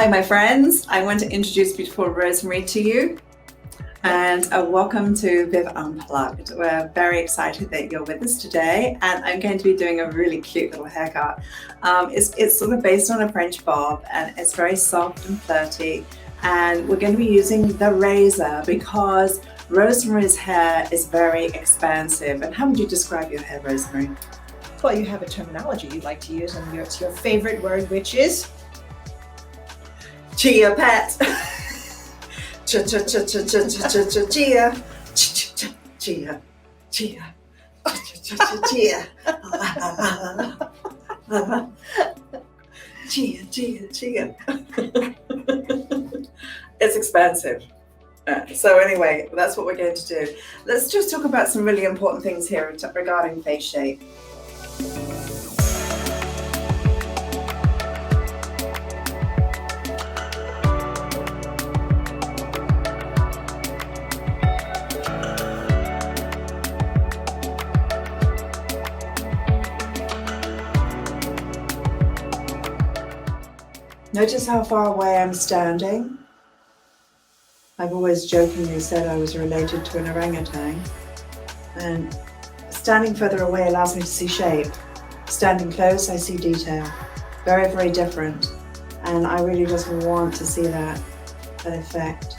Hi, my friends. I want to introduce beautiful Rosemary to you, and welcome to Viv Unplugged. We're very excited that you're with us today, and I'm going to be doing a really cute little haircut. It's sort of based on a French bob, and it's very soft and flirty, and we're going to be using the razor because Rosemary's hair is very expansive. And how would you describe your hair, Rosemary? Well, you have a terminology you like to use, and it's your favorite word, which is Chia pet. Chia. Chia. Chia. Chia. Chia. It's expensive. So anyway, that's what we're going to do. Let's just talk about some really important things here regarding face shape. Notice how far away I'm standing. I've always jokingly said I was related to an orangutan, and standing further away allows me to see shape. Standing close, I see detail. Very, very different, and I really just want to see that effect.